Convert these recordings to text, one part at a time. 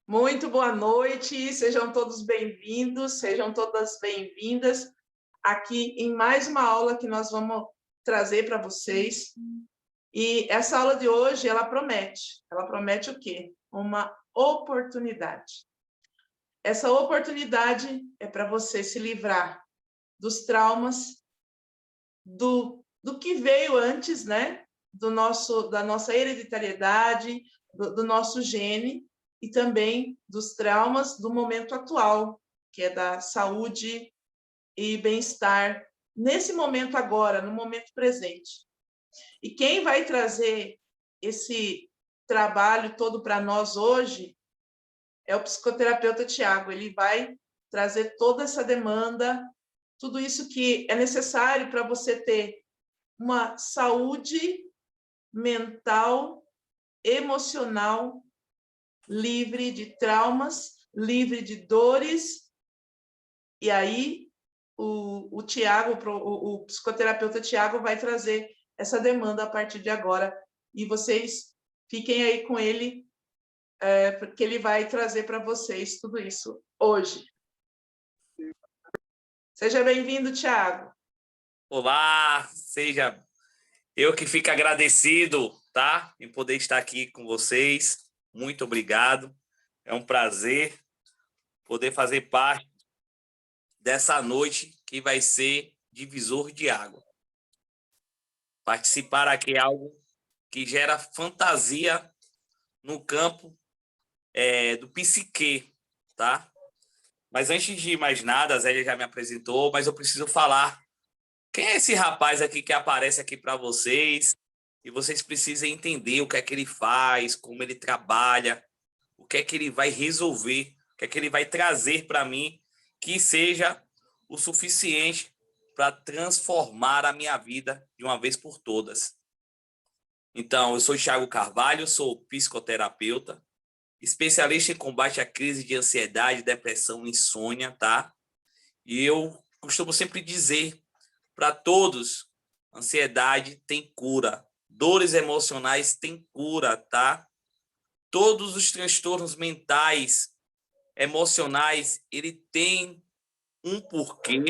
Muito boa noite, sejam todos bem-vindos, sejam todas bem-vindas aqui em mais uma aula que nós vamos trazer para vocês. E essa aula de hoje, ela promete o quê? Uma oportunidade. Essa oportunidade é para você se livrar dos traumas, do que veio antes, né? Da nossa hereditariedade, do nosso gene, e também dos traumas do momento atual, que é da saúde e bem-estar, nesse momento agora, no momento presente. E quem vai trazer esse trabalho todo para nós hoje é o psicoterapeuta Tiago. Ele vai trazer toda essa demanda, tudo isso que é necessário para você ter uma saúde mental, emocional, livre de traumas, livre de dores. E aí o Tiago, o psicoterapeuta Tiago vai trazer essa demanda a partir de agora. E vocês fiquem aí com ele, porque ele vai trazer para vocês tudo isso hoje. Seja bem-vindo, Tiago. Olá, seja eu que fico agradecido, tá? Em poder estar aqui com vocês. Muito obrigado. É um prazer poder fazer parte dessa noite que vai ser divisor de água. Participar aqui é algo que gera fantasia no campo do psique, tá? Mas antes de mais nada, a Zélia já me apresentou, mas eu preciso falar. Quem é esse rapaz aqui que aparece aqui para vocês? E vocês precisam entender o que é que ele faz, como ele trabalha, o que é que ele vai resolver, o que é que ele vai trazer para mim que seja o suficiente para transformar a minha vida de uma vez por todas. Então, eu sou Thiago Carvalho, sou psicoterapeuta, especialista em combate à crise de ansiedade, depressão e insônia, tá? E eu costumo sempre dizer para todos, ansiedade tem cura, dores emocionais têm cura, tá? Todos os transtornos mentais, emocionais, ele tem um porquê.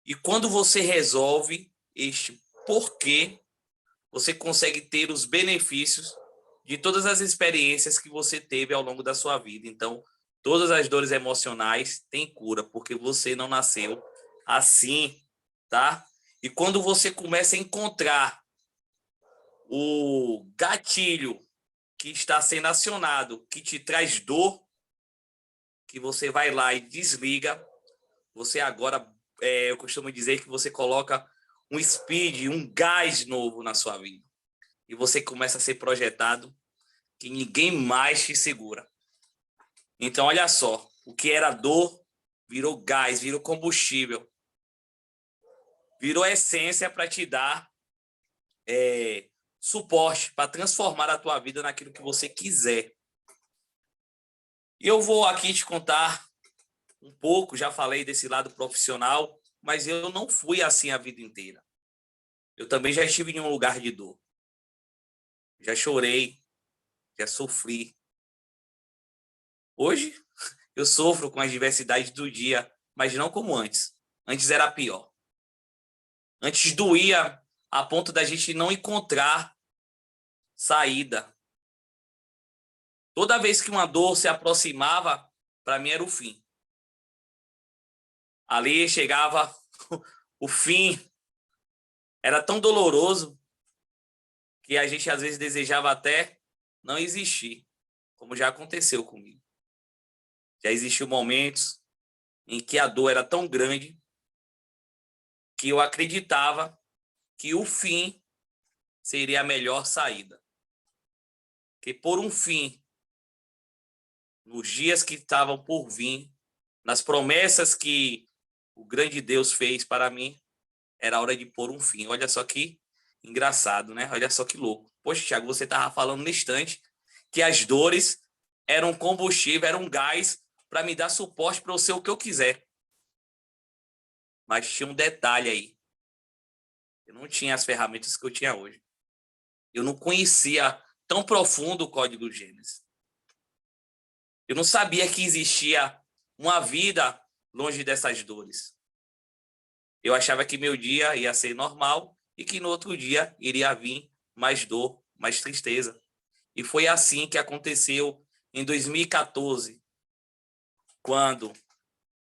E quando você resolve este porquê, você consegue ter os benefícios de todas as experiências que você teve ao longo da sua vida. Então, todas as dores emocionais têm cura, porque você não nasceu assim, tá? E quando você começa a encontrar o gatilho que está sendo acionado, que te traz dor, que você vai lá e desliga, você agora, eu costumo dizer que você coloca um speed, um gás novo na sua vida. E você começa a ser projetado que ninguém mais te segura. Então, olha só, o que era dor virou gás, virou combustível, virou essência para te dar suporte, para transformar a tua vida naquilo que você quiser. E eu vou aqui te contar um pouco, já falei desse lado profissional, mas eu não fui assim a vida inteira. Eu também já estive em um lugar de dor. Já chorei, já sofri. Hoje, eu sofro com as diversidades do dia, mas não como antes. Antes era pior. Antes doía a ponto da gente não encontrar saída. Toda vez que uma dor se aproximava, para mim era o fim. Ali chegava o fim. Era tão doloroso que a gente às vezes desejava até não existir, como já aconteceu comigo. Já existiu momentos em que a dor era tão grande que eu acreditava que o fim seria a melhor saída. Que por um fim, nos dias que estavam por vir, nas promessas que o grande Deus fez para mim, era hora de pôr um fim. Olha só que engraçado, né? Olha só que louco. Poxa, Thiago, você estava falando no instante que as dores eram combustível, eram gás para me dar suporte para eu ser o que eu quiser. Mas tinha um detalhe aí. Eu não tinha as ferramentas que eu tinha hoje. Eu não conhecia tão profundo o código Gênesis. Eu não sabia que existia uma vida longe dessas dores. Eu achava que meu dia ia ser normal e que no outro dia iria vir mais dor, mais tristeza. E foi assim que aconteceu em 2014, quando,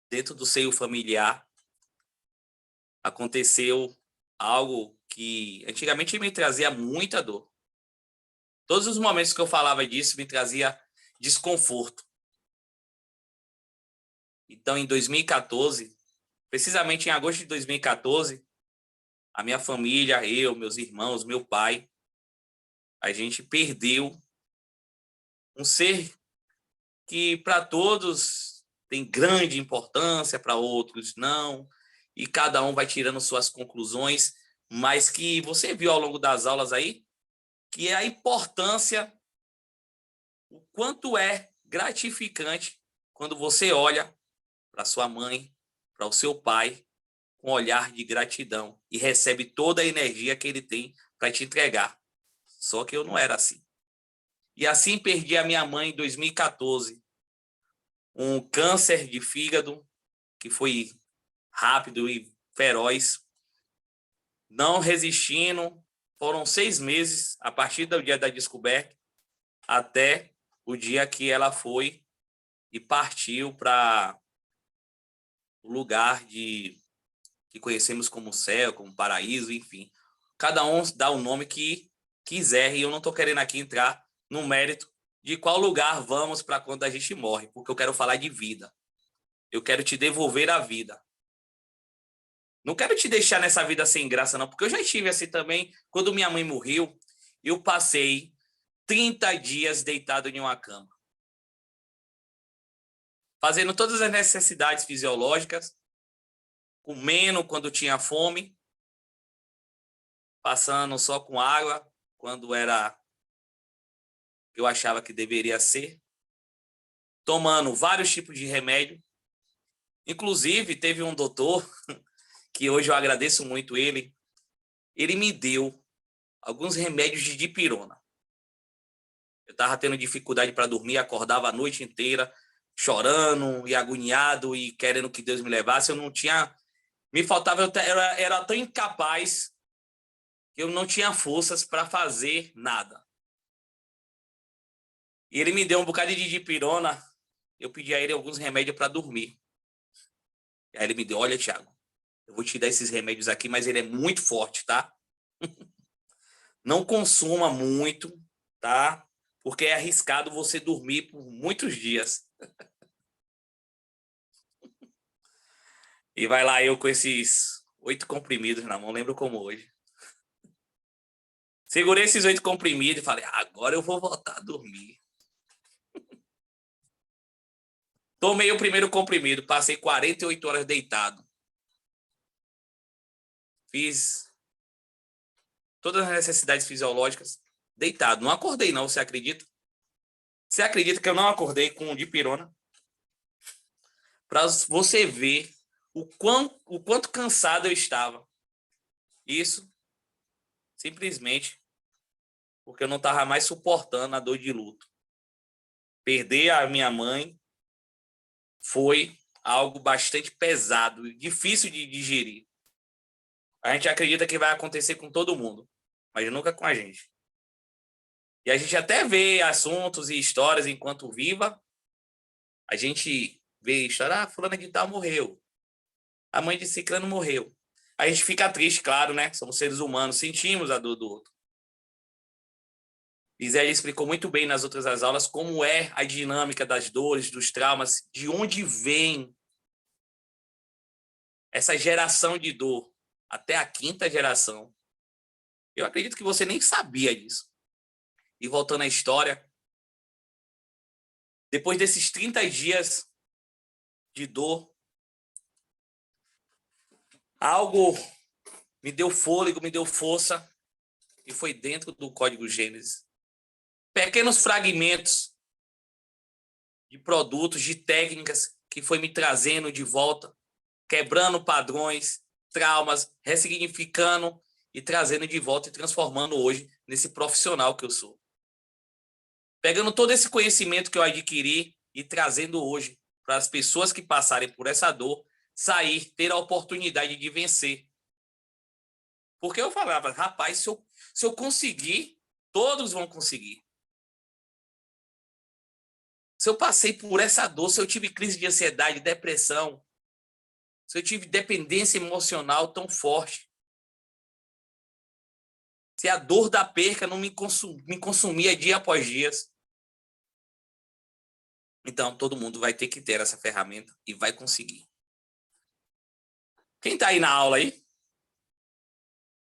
dentro do seio familiar, aconteceu algo que antigamente me trazia muita dor. Todos os momentos que eu falava disso me trazia desconforto. Então, em 2014, precisamente em agosto de 2014, a minha família, eu, meus irmãos, meu pai, a gente perdeu um ser que para todos tem grande importância, para outros não, e cada um vai tirando suas conclusões, mas que você viu ao longo das aulas aí, que é a importância, o quanto é gratificante quando você olha para sua mãe, para o seu pai, com um olhar de gratidão e recebe toda a energia que ele tem para te entregar. Só que eu não era assim. E assim perdi a minha mãe em 2014. Um câncer de fígado que foi rápido e feroz. Não resistindo, foram 6 meses a partir do dia da descoberta até o dia que ela foi e partiu para o lugar que conhecemos como céu, como paraíso, enfim. Cada um dá o nome que quiser e eu não estou querendo aqui entrar no mérito de qual lugar vamos para quando a gente morre, porque eu quero falar de vida. Eu quero te devolver a vida. Não quero te deixar nessa vida sem graça, não, porque eu já estive assim também. Quando minha mãe morreu, eu passei 30 dias deitado em uma cama, fazendo todas as necessidades fisiológicas, comendo quando tinha fome, passando só com água quando era eu achava que deveria ser, tomando vários tipos de remédio. Inclusive, teve um doutor, que hoje eu agradeço muito ele me deu alguns remédios de dipirona. Eu estava tendo dificuldade para dormir, acordava a noite inteira, chorando e agoniado e querendo que Deus me levasse. Eu não tinha... Me faltava... Eu era tão incapaz que eu não tinha forças para fazer nada. E ele me deu um bocado de dipirona. Eu pedi a ele alguns remédios para dormir. Aí ele me deu, olha, Thiago, eu vou te dar esses remédios aqui, mas ele é muito forte, tá? Não consuma muito, tá? Porque é arriscado você dormir por muitos dias. E vai lá eu com esses 8 comprimidos na mão, lembro como hoje. Segurei esses 8 comprimidos e falei, agora eu vou voltar a dormir. Tomei o primeiro comprimido, passei 48 horas deitado. Fiz todas as necessidades fisiológicas deitado. Não acordei não, você acredita? Você acredita que eu não acordei com dipirona? Para você ver o quanto cansado eu estava. Isso simplesmente porque eu não estava mais suportando a dor de luto. Perder a minha mãe foi algo bastante pesado, difícil de digerir. A gente acredita que vai acontecer com todo mundo, mas nunca com a gente. E a gente até vê assuntos e histórias enquanto viva. A gente vê história, fulana de tal morreu. A mãe de ciclano morreu. A gente fica triste, claro, né? Somos seres humanos, sentimos a dor do outro. Gisele explicou muito bem nas outras aulas como é a dinâmica das dores, dos traumas, de onde vem essa geração de dor até a 5ª geração. Eu acredito que você nem sabia disso. E voltando à história, depois desses 30 dias de dor, algo me deu fôlego, me deu força, e foi dentro do Código Gênesis. Pequenos fragmentos de produtos, de técnicas que foi me trazendo de volta, quebrando padrões, traumas, ressignificando e trazendo de volta e transformando hoje nesse profissional que eu sou. Pegando todo esse conhecimento que eu adquiri e trazendo hoje para as pessoas que passarem por essa dor, sair, ter a oportunidade de vencer. Porque eu falava, rapaz, se eu conseguir, todos vão conseguir. Se eu passei por essa dor, se eu tive crise de ansiedade, depressão, se eu tive dependência emocional tão forte, se a dor da perca não me consumia dia após dia, então todo mundo vai ter que ter essa ferramenta e vai conseguir. Quem está aí na aula aí?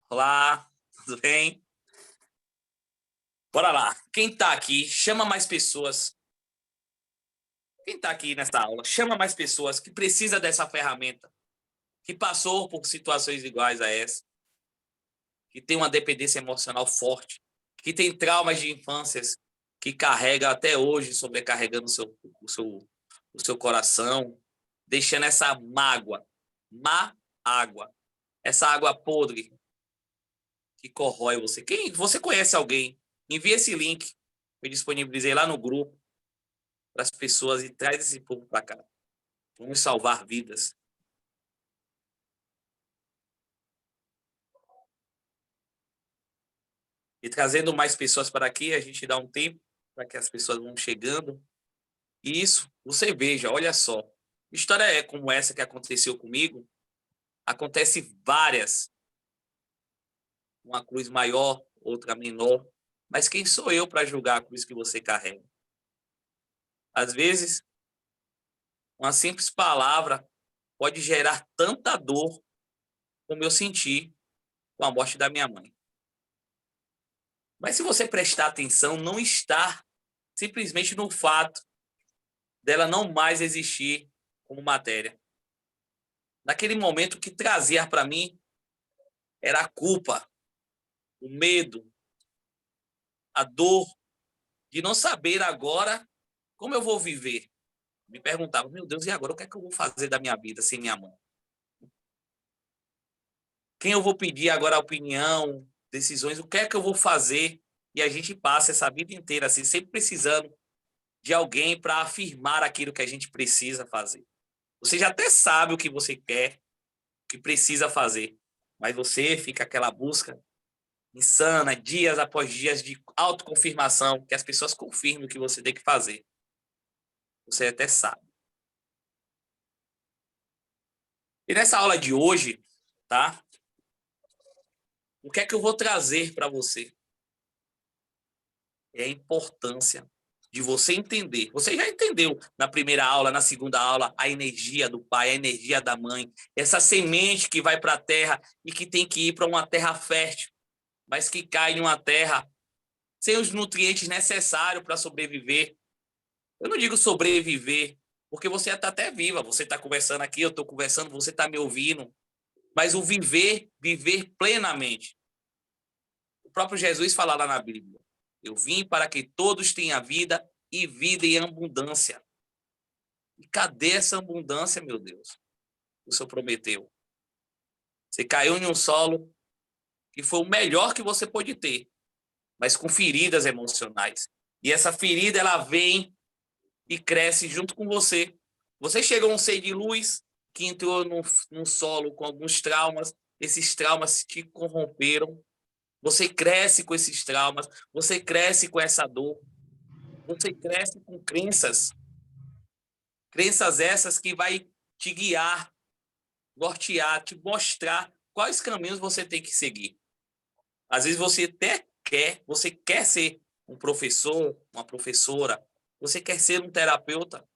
Olá, tudo bem? Bora lá. Quem está aqui, chama mais pessoas. Quem está aqui nessa aula, chama mais pessoas que precisa dessa ferramenta, que passou por situações iguais a essa, que tem uma dependência emocional forte, que tem traumas de infâncias, que carrega até hoje, sobrecarregando o seu coração, deixando essa má água, essa água podre que corrói você. Quem você conhece alguém? Envia esse link, eu disponibilizei lá no grupo para as pessoas e traz esse povo para cá. Vamos salvar vidas. E trazendo mais pessoas para aqui, a gente dá um tempo para que as pessoas vão chegando. E isso, você veja, olha só. História é como essa que aconteceu comigo, acontece várias. Uma cruz maior, outra menor. Mas quem sou eu para julgar a cruz que você carrega? Às vezes, uma simples palavra pode gerar tanta dor como eu senti com a morte da minha mãe. Mas se você prestar atenção, não está simplesmente no fato dela não mais existir como matéria. Naquele momento, o que trazia para mim era a culpa, o medo, a dor de não saber agora como eu vou viver. Me perguntava, meu Deus, e agora o que é que eu vou fazer da minha vida sem minha mãe? Quem eu vou pedir agora a opinião, decisões, o que é que eu vou fazer? E a gente passa essa vida inteira assim, sempre precisando de alguém para afirmar aquilo que a gente precisa fazer. Você já até sabe o que você quer, o que precisa fazer, mas você fica aquela busca insana, dias após dias de autoconfirmação, que as pessoas confirmem o que você tem que fazer. Você até sabe. E nessa aula de hoje, tá? O que é que eu vou trazer para você? É a importância de você entender. Você já entendeu na primeira aula, na segunda aula, a energia do pai, a energia da mãe, essa semente que vai para a terra e que tem que ir para uma terra fértil, mas que cai em uma terra sem os nutrientes necessários para sobreviver. Eu não digo sobreviver, porque você está até viva, você está conversando aqui, eu estou conversando, você está me ouvindo, mas o viver plenamente. O próprio Jesus fala lá na Bíblia, eu vim para que todos tenham vida e vida em abundância. E cadê essa abundância, meu Deus? O Senhor prometeu. Você caiu em um solo que foi o melhor que você pode ter, mas com feridas emocionais. E essa ferida, ela vem e cresce junto com você. Você chegou a um ser de luz que entrou num solo com alguns traumas, esses traumas te corromperam. Você cresce com esses traumas, você cresce com essa dor, você cresce com crenças essas que vai te guiar, nortear, te mostrar quais caminhos você tem que seguir. Às vezes você quer ser um professor, uma professora, você quer ser um terapeuta,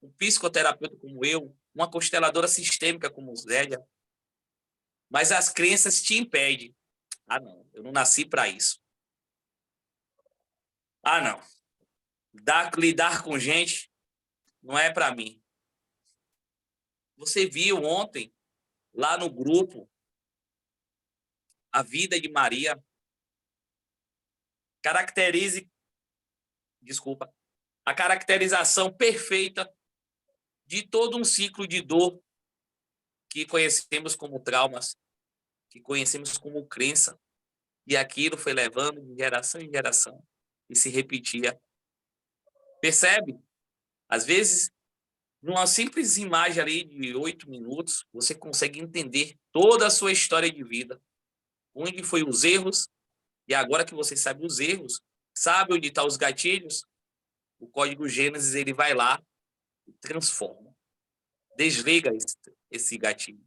um psicoterapeuta como eu, uma consteladora sistêmica como Zélia, mas as crenças te impedem. Ah, não, eu não nasci para isso. Ah, não, lidar com gente não é para mim. Você viu ontem, lá no grupo, a vida de Maria. A caracterização perfeita de todo um ciclo de dor que conhecemos como traumas, que conhecemos como crença, e aquilo foi levando de geração em geração e se repetia. Percebe? Às vezes, numa simples imagem ali de 8 minutos, você consegue entender toda a sua história de vida, onde foi os erros, e agora que você sabe os erros, sabe onde estão os gatilhos, o código Gênesis ele vai lá e transforma, desliga esse gatilho.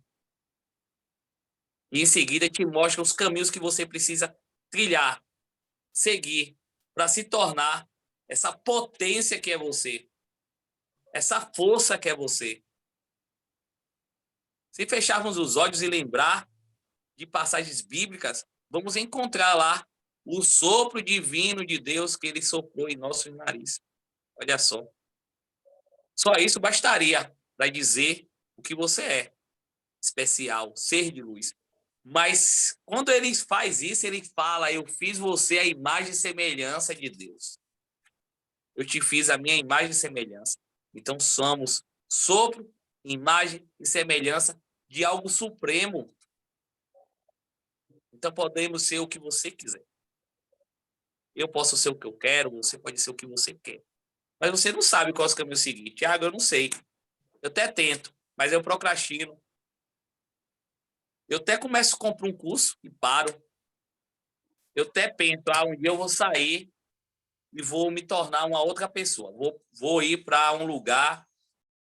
E em seguida te mostra os caminhos que você precisa trilhar, seguir, para se tornar essa potência que é você, essa força que é você. Se fecharmos os olhos e lembrar de passagens bíblicas, vamos encontrar lá o sopro divino de Deus que ele soprou em nossos narizes. Olha só. Só isso bastaria para dizer o que você é, especial, ser de luz. Mas quando ele faz isso, ele fala: eu fiz você a imagem e semelhança de Deus. Eu te fiz a minha imagem e semelhança. Então somos sopro, imagem e semelhança de algo supremo. Então podemos ser o que você quiser. Eu posso ser o que eu quero, você pode ser o que você quer. Mas você não sabe qual é o caminho seguinte. Tiago, eu não sei. Eu até tento, mas eu procrastino. Eu até começo a comprar um curso e paro. Eu até penso, um dia eu vou sair e vou me tornar uma outra pessoa. Vou ir para um lugar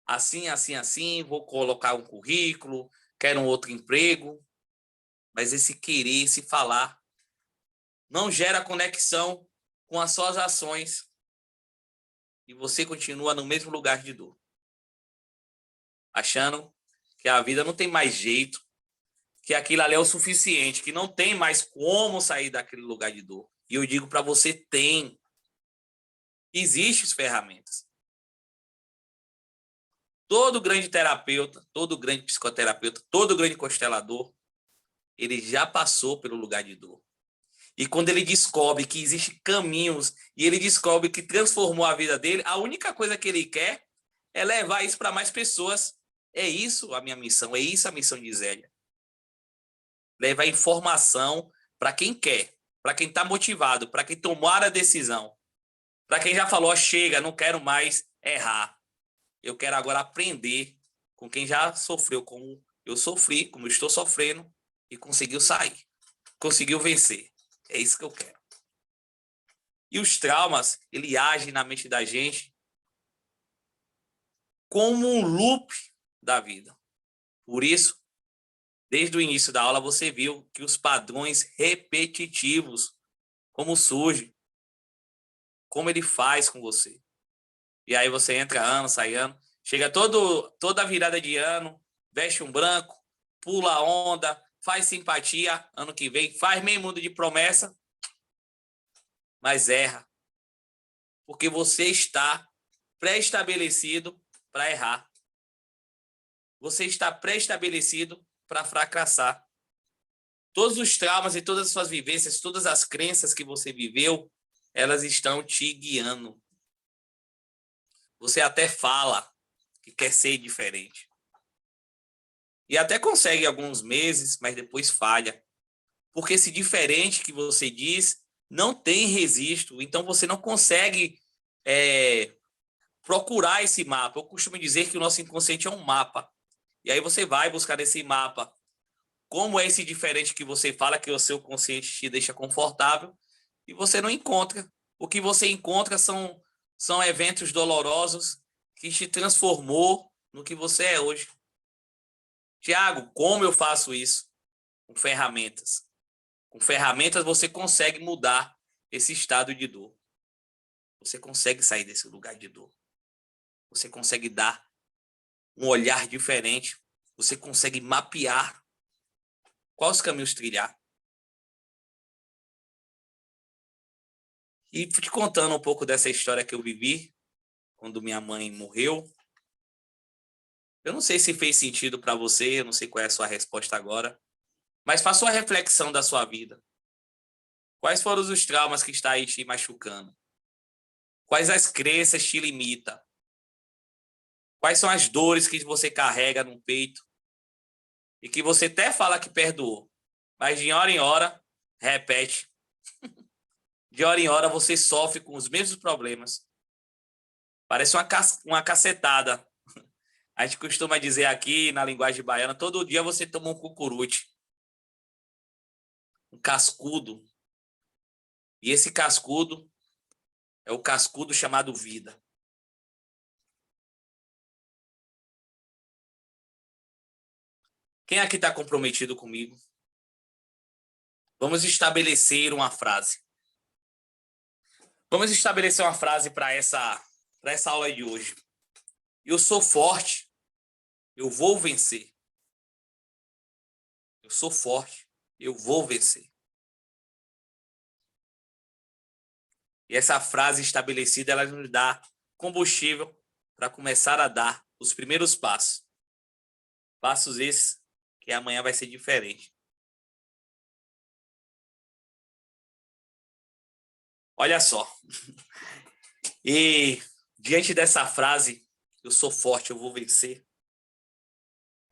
assim, assim, assim, vou colocar um currículo, quero um outro emprego. Mas esse querer, esse falar, não gera conexão com as suas ações. E você continua no mesmo lugar de dor. Achando que a vida não tem mais jeito, que aquilo ali é o suficiente, que não tem mais como sair daquele lugar de dor. E eu digo para você, tem. Existem as ferramentas. Todo grande terapeuta, todo grande psicoterapeuta, todo grande constelador, ele já passou pelo lugar de dor. E quando ele descobre que existem caminhos e ele descobre que transformou a vida dele, a única coisa que ele quer é levar isso para mais pessoas. É isso a minha missão, é isso a missão de Zélia. Levar informação para quem quer, para quem está motivado, para quem tomar a decisão, para quem já falou, chega, não quero mais errar. Eu quero agora aprender com quem já sofreu como eu sofri, como eu estou sofrendo, e conseguiu sair, conseguiu vencer. É isso que eu quero. E os traumas, ele agem na mente da gente como um loop da vida. Por isso, desde o início da aula, você viu que os padrões repetitivos, como surge, como ele faz com você. E aí você entra ano, sai ano, chega toda virada de ano, veste um branco, pula a onda, faz simpatia, ano que vem, faz meio mundo de promessa, mas erra. Porque você está pré-estabelecido para errar. Você está pré-estabelecido para fracassar. Todos os traumas e todas as suas vivências, todas as crenças que você viveu, elas estão te guiando. Você até fala que quer ser diferente. E até consegue alguns meses, mas depois falha. Porque esse diferente que você diz não tem registro, então você não consegue procurar esse mapa. Eu costumo dizer que o nosso inconsciente é um mapa. E aí você vai buscar nesse mapa como é esse diferente que você fala, que o seu consciente te deixa confortável, e você não encontra. O que você encontra são eventos dolorosos que te transformou no que você é hoje. Tiago, como eu faço isso? Com ferramentas. Com ferramentas você consegue mudar esse estado de dor. Você consegue sair desse lugar de dor. Você consegue dar um olhar diferente. Você consegue mapear quais caminhos trilhar. E te contando um pouco dessa história que eu vivi quando minha mãe morreu. Eu não sei se fez sentido para você, eu não sei qual é a sua resposta agora, mas faça uma reflexão da sua vida. Quais foram os traumas que estão aí te machucando? Quais as crenças te limitam? Quais são as dores que você carrega no peito e que você até fala que perdoou, mas de hora em hora repete. De hora em hora você sofre com os mesmos problemas. Parece uma cacetada. A gente costuma dizer aqui, na linguagem baiana, todo dia você toma um cucurute, um cascudo. E esse cascudo é o cascudo chamado vida. Quem aqui está comprometido comigo? Vamos estabelecer uma frase. Vamos estabelecer uma frase para essa aula de hoje. Eu sou forte, eu vou vencer. Eu sou forte, eu vou vencer. E essa frase estabelecida, ela nos dá combustível para começar a dar os primeiros passos. Passos esses que amanhã vai ser diferente. Olha só. E diante dessa frase, eu sou forte, eu vou vencer.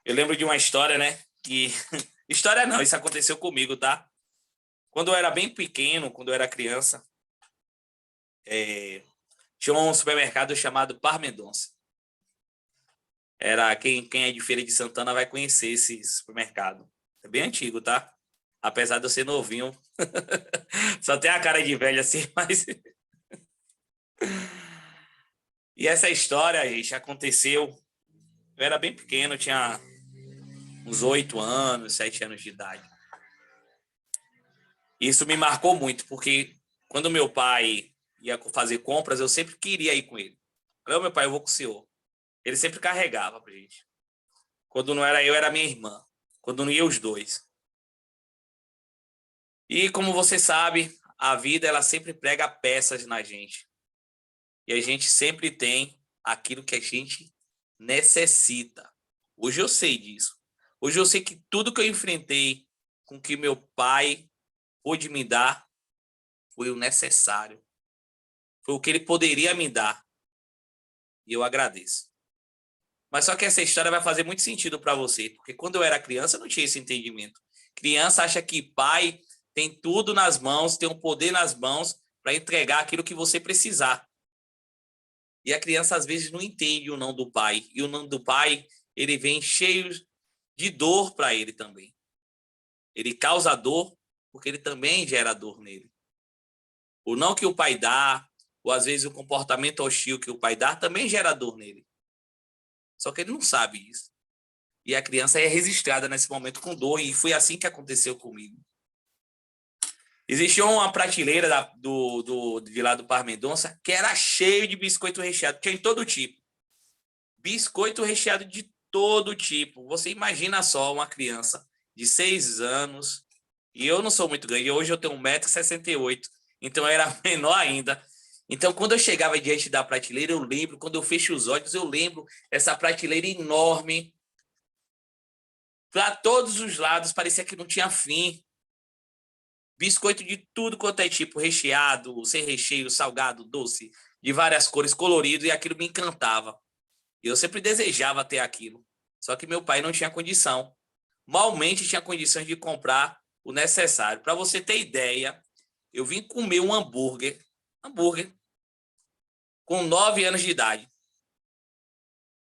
Eu lembro de uma história, né? Que história não, isso aconteceu comigo, tá? Quando eu era bem pequeno, quando eu era criança, tinha um supermercado chamado Par Mendonça. Era quem é de Feira de Santana vai conhecer esse supermercado. É bem antigo, tá? Apesar de eu ser novinho. Só tem a cara de velho assim, mas... E essa história, gente, aconteceu... Eu era bem pequeno, tinha uns 8 anos, 7 anos de idade. Isso me marcou muito, porque quando meu pai ia fazer compras, eu sempre queria ir com ele. Falei, meu pai, eu vou com o senhor. Ele sempre carregava pra gente. Quando não era eu, era minha irmã. Quando não ia, os dois. E como você sabe, a vida ela sempre prega peças na gente. E a gente sempre tem aquilo que a gente necessita. Hoje eu sei disso. Hoje eu sei que tudo que eu enfrentei com que meu pai pôde me dar foi o necessário. Foi o que ele poderia me dar. E eu agradeço. Mas só que essa história vai fazer muito sentido para você, porque quando eu era criança eu não tinha esse entendimento. Criança acha que pai tem tudo nas mãos, tem um poder nas mãos para entregar aquilo que você precisar. E a criança às vezes não entende o não do pai. E o não do pai, ele vem cheio de dor para ele também. Ele causa dor porque ele também gera dor nele. O não que o pai dá, ou às vezes o comportamento hostil que o pai dá, também gera dor nele. Só que ele não sabe isso. E a criança é registrada nesse momento com dor, e foi assim que aconteceu comigo. Existia uma prateleira de lá do Par Mendonça que era cheio de biscoito recheado, tinha em todo tipo. Biscoito recheado de todo tipo. Você imagina só uma criança de 6 anos, e eu não sou muito grande, hoje eu tenho 1,68 m, então eu era menor ainda. Então, quando eu chegava diante da prateleira, eu lembro, quando eu fecho os olhos, eu lembro essa prateleira enorme, para todos os lados, parecia que não tinha fim. Biscoito de tudo quanto é tipo, recheado, sem recheio, salgado, doce, de várias cores, colorido, e aquilo me encantava. E eu sempre desejava ter aquilo. Só que meu pai não tinha condição. Malmente tinha condições de comprar o necessário. Para você ter ideia, eu vim comer um hambúrguer com 9 anos de idade.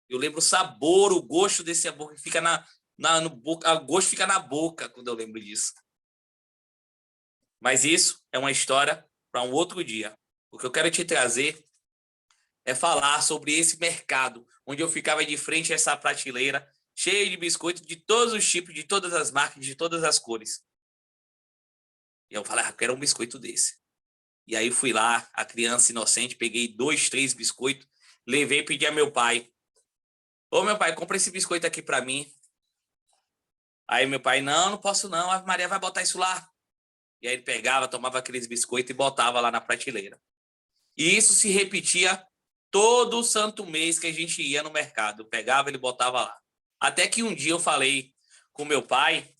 Eu lembro o sabor, o gosto desse hambúrguer fica no boca, o gosto fica na boca quando eu lembro disso. Mas isso é uma história para um outro dia. O que eu quero te trazer é falar sobre esse mercado, onde eu ficava de frente a essa prateleira, cheia de biscoitos de todos os tipos, de todas as marcas, de todas as cores. E eu falei, eu quero um biscoito desse. E aí fui lá, a criança inocente, peguei 2, 3 biscoitos, levei e pedi a meu pai. Ô, meu pai, compra esse biscoito aqui para mim. Aí meu pai, não posso não, a Maria vai botar isso lá. E aí ele pegava, tomava aqueles biscoitos e botava lá na prateleira. E isso se repetia todo santo mês que a gente ia no mercado. Pegava, ele botava lá. Até que um dia eu falei com meu pai,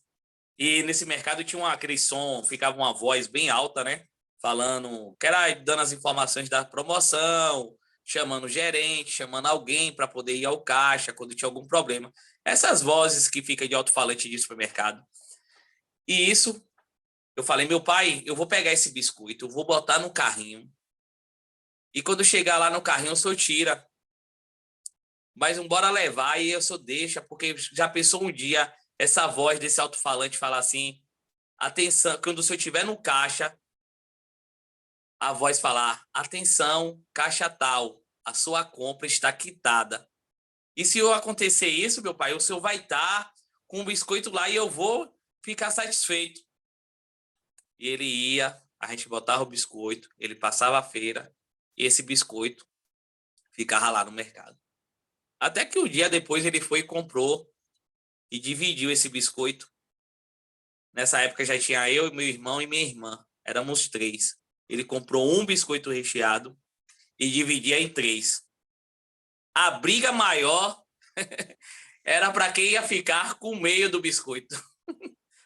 e nesse mercado tinha aquele som, ficava uma voz bem alta, né? Falando, que era dando as informações da promoção, chamando o gerente, chamando alguém para poder ir ao caixa quando tinha algum problema. Essas vozes que ficam de alto-falante de supermercado. E isso, eu falei, meu pai, eu vou pegar esse biscoito, eu vou botar no carrinho E quando chegar lá no carrinho, o senhor tira. Mas não bora levar e eu só deixa, porque já pensou um dia essa voz desse alto-falante falar assim, atenção, quando o senhor estiver no caixa, a voz falar, atenção, caixa tal, a sua compra está quitada. E se eu acontecer isso, meu pai, o senhor vai estar com o biscoito lá e eu vou ficar satisfeito. E ele ia, a gente botava o biscoito, ele passava a feira, e esse biscoito ficava lá no mercado. Até que um dia depois ele foi e comprou e dividiu esse biscoito. Nessa época já tinha eu, meu irmão e minha irmã. Éramos 3. Ele comprou um biscoito recheado e dividia em 3. A briga maior era para quem ia ficar com o meio do biscoito.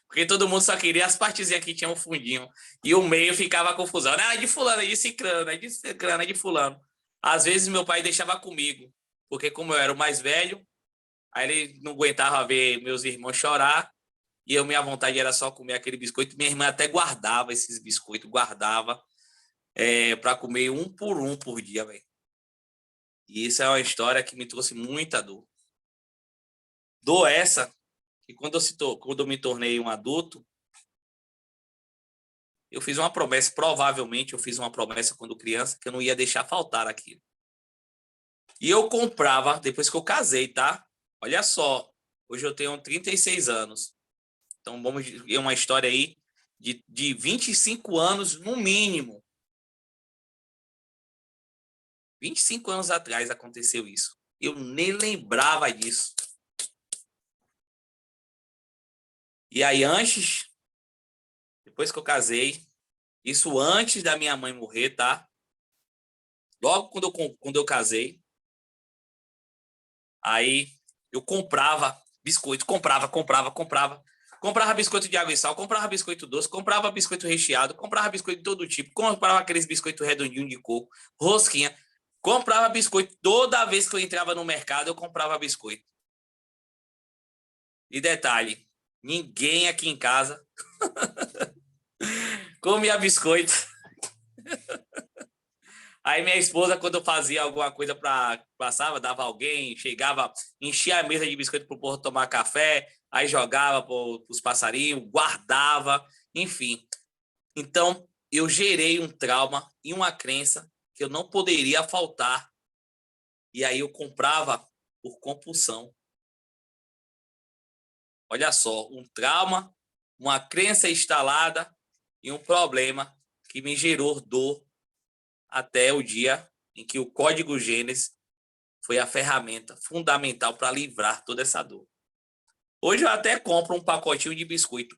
Porque todo mundo só queria as partezinhas que tinham um fundinho. E o meio ficava confusão. Ah, é de fulano, é de ciclano, é de ciclano, é de fulano. Às vezes meu pai deixava comigo. Porque como eu era o mais velho, aí ele não aguentava ver meus irmãos chorar. E minha vontade era só comer aquele biscoito. Minha irmã até guardava esses biscoitos, guardava para comer um por dia, velho. E isso é uma história que me trouxe muita dor. Dor essa, que quando eu me tornei um adulto, eu fiz uma promessa, provavelmente eu fiz uma promessa quando criança, que eu não ia deixar faltar aquilo. E eu comprava, depois que eu casei, tá? Olha só, hoje eu tenho 36 anos. Então vamos ver uma história aí de 25 anos no mínimo. 25 anos atrás aconteceu isso. Eu nem lembrava disso. E aí depois que eu casei, isso antes da minha mãe morrer, tá? Logo quando eu casei, aí eu comprava biscoito, comprava. Comprava biscoito de água e sal, comprava biscoito doce, comprava biscoito recheado, comprava biscoito de todo tipo, comprava aqueles biscoitos redondinhos de coco, rosquinha, comprava biscoito. Toda vez que eu entrava no mercado, eu comprava biscoito. E detalhe, ninguém aqui em casa comia biscoito. Aí minha esposa, quando eu fazia alguma coisa passava, dava alguém, chegava, enchia a mesa de biscoito pro povo tomar café, aí jogava pros passarinhos, guardava, enfim. Então, eu gerei um trauma e uma crença que eu não poderia faltar. E aí eu comprava por compulsão. Olha só, um trauma, uma crença instalada e um problema que me gerou dor até o dia em que o código Gênesis foi a ferramenta fundamental para livrar toda essa dor. Hoje eu até compro um pacote de biscoito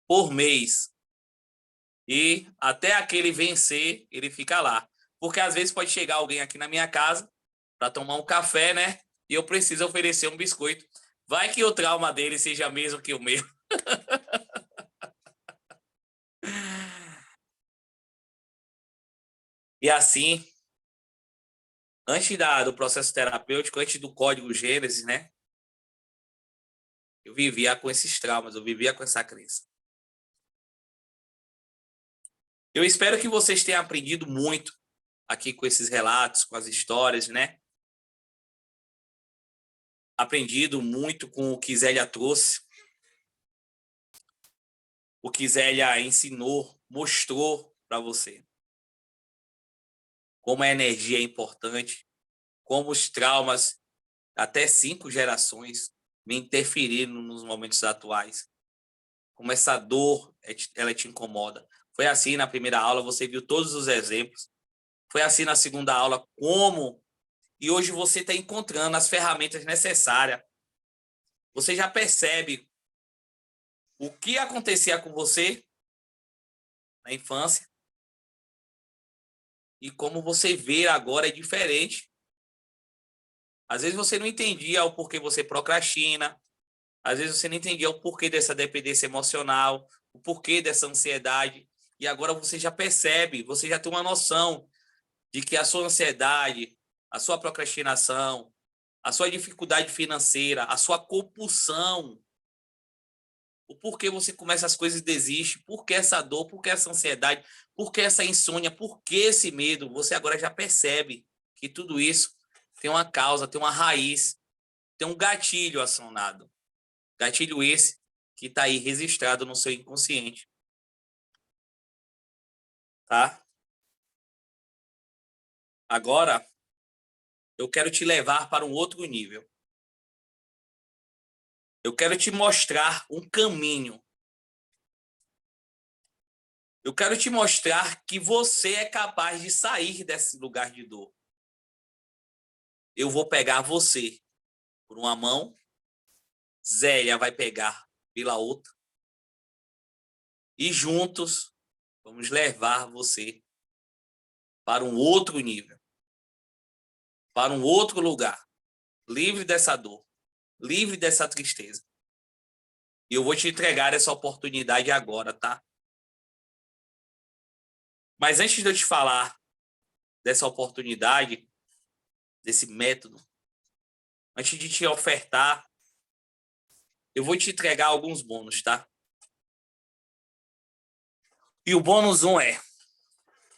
por mês. E até aquele vencer, ele fica lá. Porque às vezes pode chegar alguém aqui na minha casa para tomar um café, né? E eu preciso oferecer um biscoito. Vai que o trauma dele seja mesmo que o meu. E assim, antes do processo terapêutico, antes do código Gênesis, né? Eu vivia com esses traumas, eu vivia com essa crença. Eu espero que vocês tenham aprendido muito aqui com esses relatos, com as histórias, né? Aprendido muito com o que Zélia trouxe. O que Zélia ensinou, mostrou para você. Como a energia é importante, como os traumas, até 5 gerações, me interferiram nos momentos atuais. Como essa dor, ela te incomoda. Foi assim na primeira aula, você viu todos os exemplos. Foi assim na segunda aula, como... E hoje você está encontrando as ferramentas necessárias. Você já percebe o que acontecia com você na infância e como você vê agora é diferente. Às vezes você não entendia o porquê você procrastina, às vezes você não entendia o porquê dessa dependência emocional, o porquê dessa ansiedade, e agora você já percebe, você já tem uma noção de que a sua ansiedade, a sua procrastinação, a sua dificuldade financeira, a sua compulsão o porquê você começa as coisas e desiste, por que essa dor, por que essa ansiedade, por que essa insônia, por que esse medo. Você agora já percebe que tudo isso tem uma causa, tem uma raiz, tem um gatilho acionado. Gatilho esse que está aí registrado no seu inconsciente. Tá? Agora, eu quero te levar para um outro nível. Eu quero te mostrar um caminho. Eu quero te mostrar que você é capaz de sair desse lugar de dor. Eu vou pegar você por uma mão, Zélia vai pegar pela outra, e juntos vamos levar você para um outro nível, para um outro lugar, livre dessa dor, livre dessa tristeza. E eu vou te entregar essa oportunidade agora, tá? Mas antes de eu te falar dessa oportunidade, desse método, antes de te ofertar, eu vou te entregar alguns bônus, tá? E o bônus 1 é,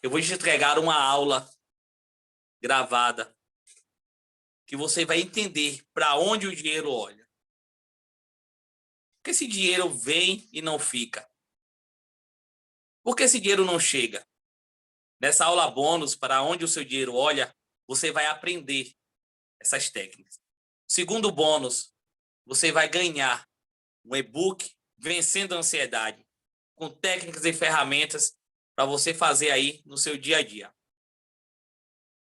eu vou te entregar uma aula gravada que você vai entender para onde o dinheiro olha. Porque esse dinheiro vem e não fica. Por que esse dinheiro não chega? Nessa aula bônus, para onde o seu dinheiro olha, você vai aprender essas técnicas. Segundo bônus, você vai ganhar um e-book Vencendo a Ansiedade, com técnicas e ferramentas para você fazer aí no seu dia a dia.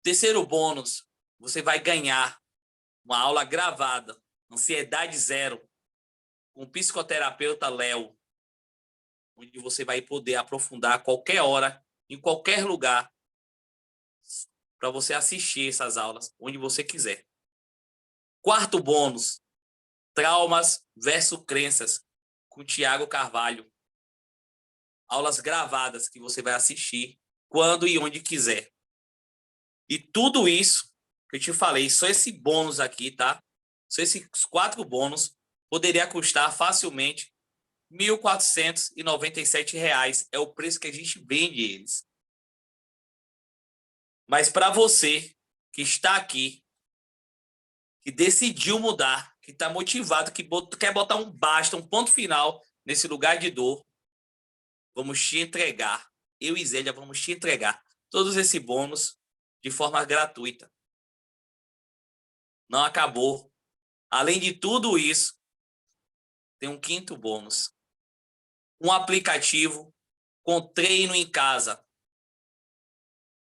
Terceiro bônus, você vai ganhar uma aula gravada, Ansiedade Zero, com o psicoterapeuta Léo, onde você vai poder aprofundar a qualquer hora, em qualquer lugar, para você assistir essas aulas, onde você quiser. Quarto bônus, Traumas versus Crenças, com Tiago Carvalho. Aulas gravadas que você vai assistir quando e onde quiser. E tudo isso que eu te falei, só esse bônus aqui, tá? Só esses 4 bônus poderia custar facilmente R$ 1.497. É o preço que a gente vende eles. Mas para você que está aqui, que decidiu mudar, que está motivado, que quer botar um basta, um ponto final nesse lugar de dor, vamos te entregar, eu e Zélia vamos te entregar todos esses bônus de forma gratuita. Não acabou. Além de tudo isso, tem um quinto bônus. Um aplicativo com treino em casa.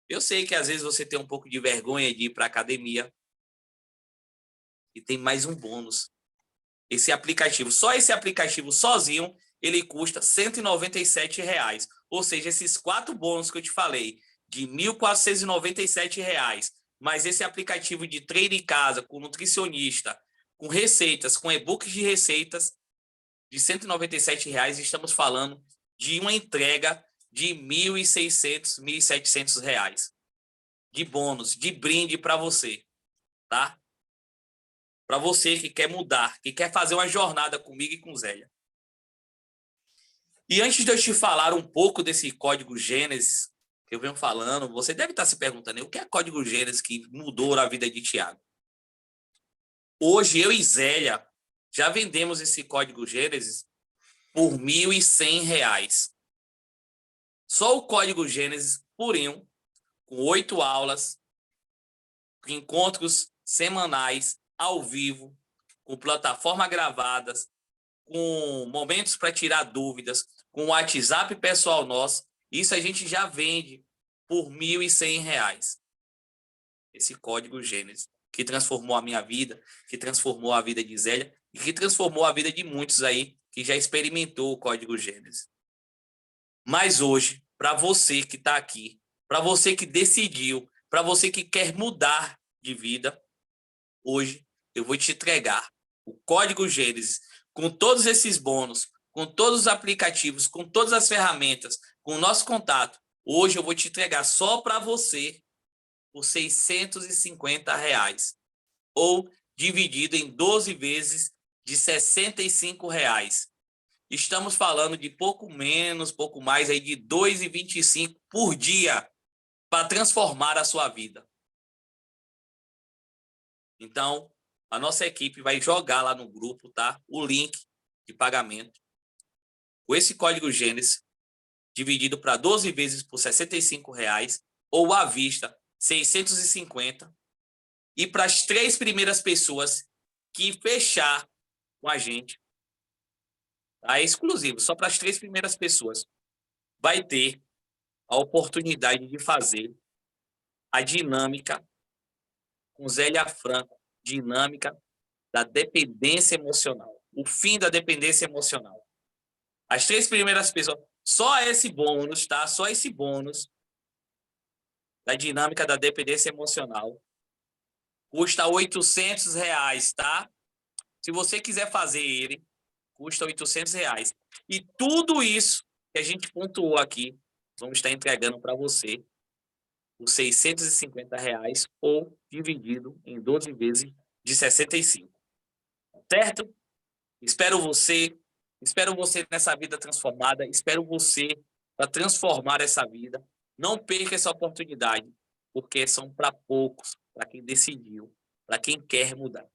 Eu sei que às vezes você tem um pouco de vergonha de ir para a academia. E tem mais um bônus. Esse aplicativo, só esse aplicativo sozinho, ele custa R$ 197. Ou seja, esses 4 bônus que eu te falei, de R$ 1.497, mas esse aplicativo de treino em casa, com nutricionista, com receitas, com e-books de receitas, de R$ 197, estamos falando de uma entrega de R$ 1.600, R$ 1.700 de bônus, de brinde para você, tá? Para você que quer mudar, que quer fazer uma jornada comigo e com Zélia. E antes de eu te falar um pouco desse código Gênesis que eu venho falando, você deve estar se perguntando, o que é código Gênesis que mudou a vida de Tiago? Hoje, eu e Zélia já vendemos esse código Gênesis por R$ 1.100. Só o código Gênesis purinho, com 8 aulas, encontros semanais, ao vivo, com plataformas gravadas, com momentos para tirar dúvidas, com WhatsApp pessoal nosso. Isso a gente já vende por R$ 1.100. Esse código Gênesis, que transformou a minha vida, que transformou a vida de Zélia e que transformou a vida de muitos aí que já experimentou o código Gênesis. Mas hoje, para você que está aqui, para você que decidiu, para você que quer mudar de vida, hoje eu vou te entregar o código Gênesis com todos esses bônus, com todos os aplicativos, com todas as ferramentas, com o nosso contato. Hoje eu vou te entregar só para você por R$ 650, ou dividido em 12 vezes de R$ 65. estamos falando de pouco menos, pouco mais aí de R$ 2,25 por dia para transformar a sua vida. Então, a nossa equipe vai jogar lá no grupo, tá? O link de pagamento com esse código Gênesis dividido para 12 vezes por R$ 65,00 ou à vista 650. E para as 3 primeiras pessoas que fechar com a gente, tá? É exclusivo, só para as 3 primeiras pessoas, vai ter a oportunidade de fazer a dinâmica com Zélia Franco, dinâmica da dependência emocional, o fim da dependência emocional. As 3 primeiras pessoas, só esse bônus, tá? Só esse bônus da dinâmica da dependência emocional custa R$ 800, tá? Se você quiser fazer ele, custa R$ 800. E tudo isso que a gente pontuou aqui, vamos estar entregando para você por R$ 650 ou dividido em 12 vezes de 65. Certo? Espero você nessa vida transformada, espero você para transformar essa vida. Não perca essa oportunidade, porque são para poucos, para quem decidiu, para quem quer mudar,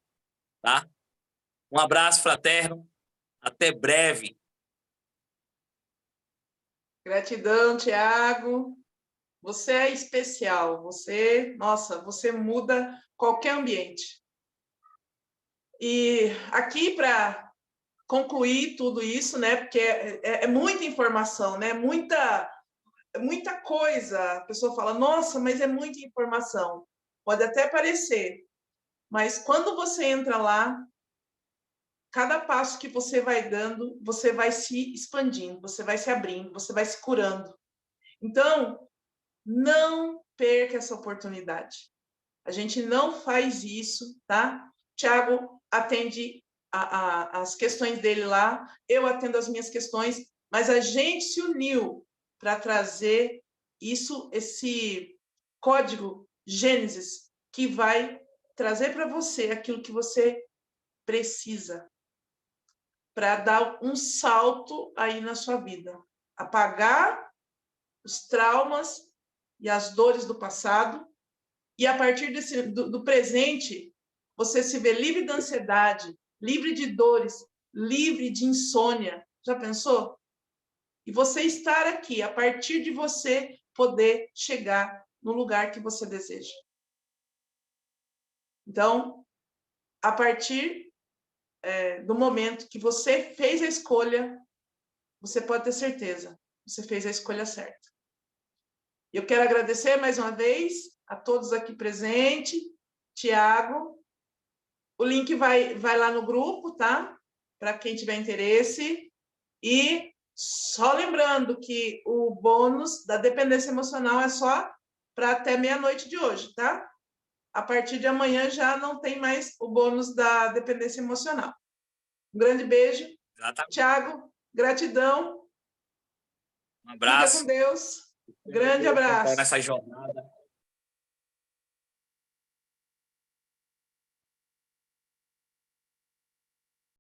tá? Um abraço fraterno, até breve. Gratidão, Tiago. Você é especial. Nossa, você muda qualquer ambiente. E aqui para concluir tudo isso, né? Porque é muita informação, né? Muita coisa. A pessoa fala, nossa, mas é muita informação. Pode até parecer, mas quando você entra lá, cada passo que você vai dando, você vai se expandindo, você vai se abrindo, você vai se curando. Então, não perca essa oportunidade. A gente não faz isso, tá? Tiago atende as questões dele lá, eu atendo as minhas questões, mas a gente se uniu para trazer esse código Gênesis, que vai trazer para você aquilo que você precisa para dar um salto aí na sua vida. Apagar os traumas e as dores do passado, e a partir do presente, você se vê livre da ansiedade, livre de dores, livre de insônia. Já pensou? E você estar aqui, a partir de você poder chegar no lugar que você deseja. Então, a partir do momento que você fez a escolha, você pode ter certeza, você fez a escolha certa. Eu quero agradecer mais uma vez a todos aqui presentes, Tiago. O link vai lá no grupo, tá? Para quem tiver interesse. E só lembrando que o bônus da dependência emocional é só para até meia-noite de hoje, tá? A partir de amanhã já não tem mais o bônus da dependência emocional. Um grande beijo. Exatamente. Tiago, gratidão. Um Fica com abraço. Deus. Grande abraço. Nessa jornada.